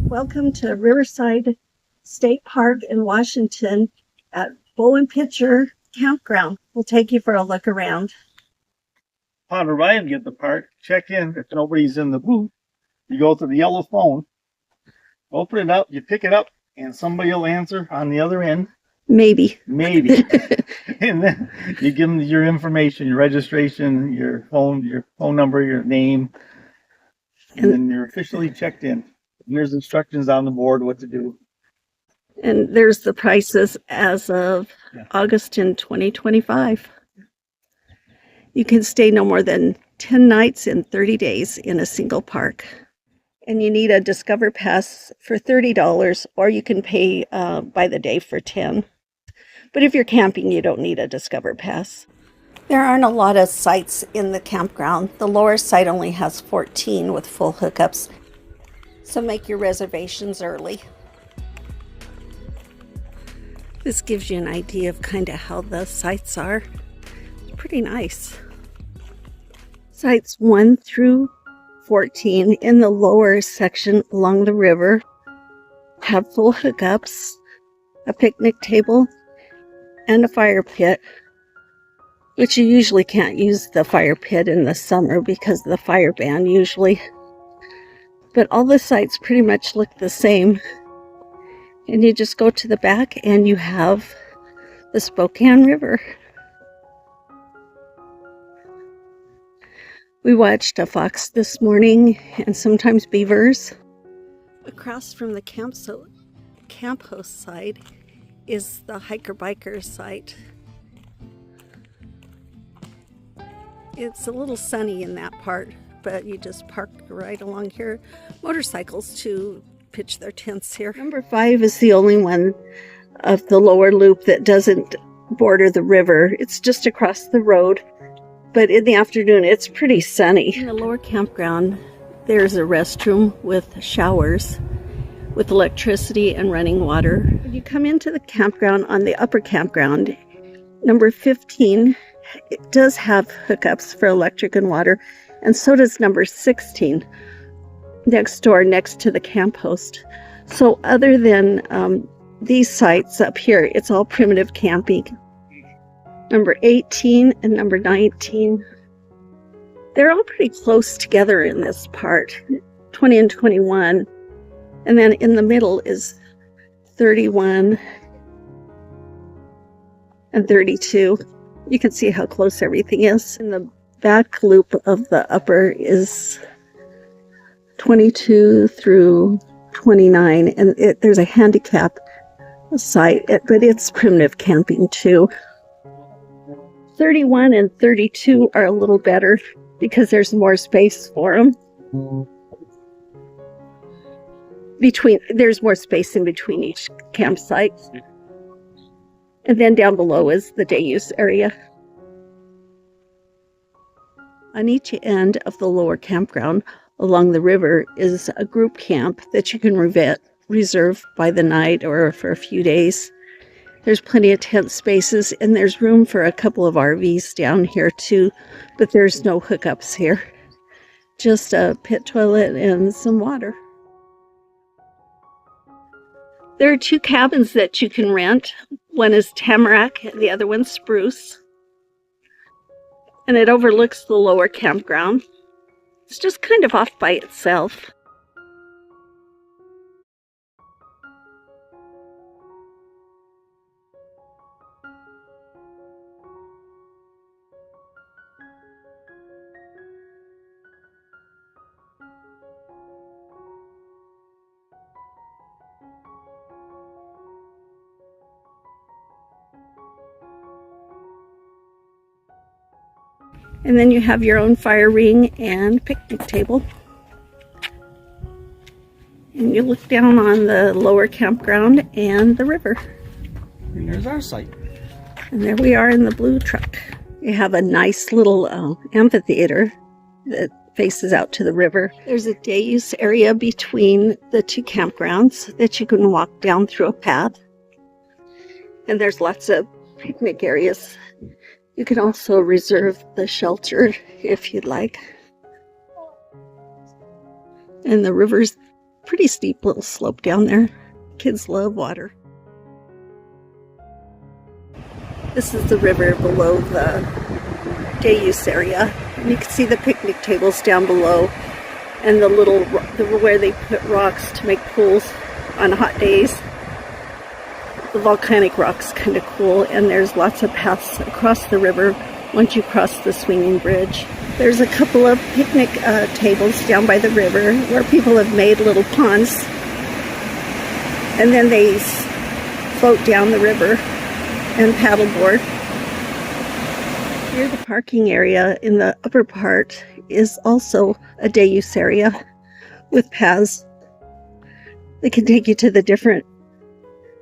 Welcome to Riverside State Park in Washington at Bowl and Pitcher Campground. We'll take you for a look around. Upon arriving at the park, check in. If nobody's in the booth, you go to the yellow phone, open it up, you pick it up, and somebody will answer on the other end. Maybe. And then you give them your information, your registration, your phone number, your name, and then you're officially checked in. There's instructions on the board what to do. And there's the prices as of August in 2025. You can stay no more than 10 nights and 30 days in a single park. And you need a Discover Pass for $30, or you can pay by the day for $10. But if you're camping, you don't need a Discover Pass. There aren't a lot of sites in the campground. The lower site only has 14 with full hookups. So make your reservations early. This gives you an idea of kind of how the sites are. It's pretty nice. Sites 1 through 14 in the lower section along the river have full hookups, a picnic table, and a fire pit, which you usually can't use the fire pit in the summer because of the fire ban usually. But all the sites pretty much look the same. And you just go to the back and you have the Spokane River. We watched a fox this morning and sometimes beavers. Across from the camp host side is the hiker-biker site. It's a little sunny in that part, but you just park right along here. Motorcycles to pitch their tents here. Number 5 is the only one of the lower loop that doesn't border the river. It's just across the road, but in the afternoon it's pretty sunny. In the lower campground, there's a restroom with showers, with electricity and running water. When you come into the campground on the upper campground, number 15, it does have hookups for electric and water, and so does number 16, next door, next to the camp host. So other than these sites up here, it's all primitive camping. Number 18 and number 19, they're all pretty close together in this part, 20 and 21. And then in the middle is 31 and 32. You can see how close everything is. In the back loop of the upper is 22 through 29, and there's a handicap site, but it's primitive camping too. 31 and 32 are a little better because there's more space for them. There's more space in between each campsite. And then down below is the day use area. On each end of the lower campground along the river is a group camp that you can reserve by the night or for a few days. There's plenty of tent spaces, and there's room for a couple of RVs down here too, but there's no hookups here. Just a pit toilet and some water. There are 2 cabins that you can rent. One is tamarack, and the other one's spruce. And it overlooks the lower campground. It's just kind of off by itself. And then you have your own fire ring and picnic table. And you look down on the lower campground and the river. And there's our site. And there we are in the blue truck. You have a nice little amphitheater that faces out to the river. There's a day use area between the 2 campgrounds that you can walk down through a path. And there's lots of picnic areas. You can also reserve the shelter if you'd like. And the river's pretty steep little slope down there. Kids love water. This is the river below the day use area. And you can see the picnic tables down below and the little where they put rocks to make pools on hot days. The volcanic rock's kind of cool, and there's lots of paths across the river once you cross the swinging bridge. There's a couple of picnic tables down by the river where people have made little ponds, and then they float down the river and paddleboard. Here, the parking area in the upper part is also a day use area with paths that can take you to the different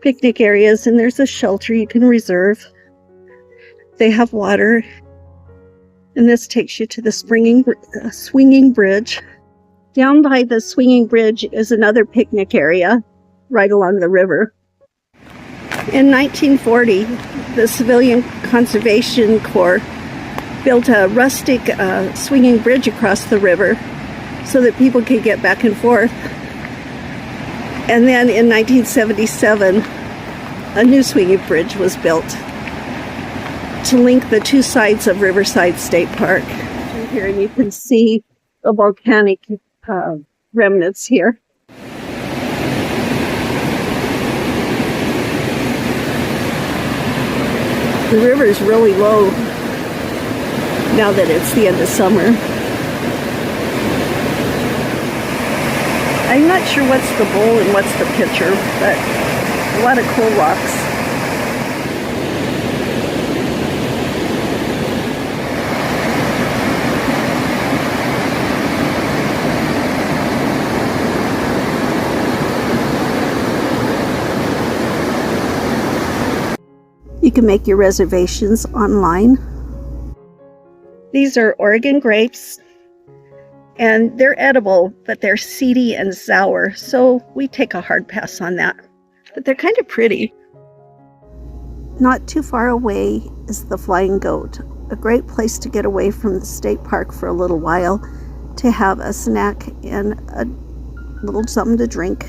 picnic areas, and there's a shelter you can reserve. They have water, and this takes you to the swinging bridge. Down by the swinging bridge is another picnic area right along the river. In 1940, the Civilian Conservation Corps built a rustic swinging bridge across the river so that people could get back and forth. And then in 1977, a new swinging bridge was built to link the two sides of Riverside State Park. Here, and you can see the volcanic remnants here. The river is really low now that it's the end of summer. I'm not sure what's the bowl and what's the pitcher, but a lot of cool rocks. You can make your reservations online. These are Oregon grapes, and they're edible, but they're seedy and sour, so we take a hard pass on that. But they're kind of pretty. Not too far away is the Flying Goat, a great place to get away from the state park for a little while, to have a snack and a little something to drink.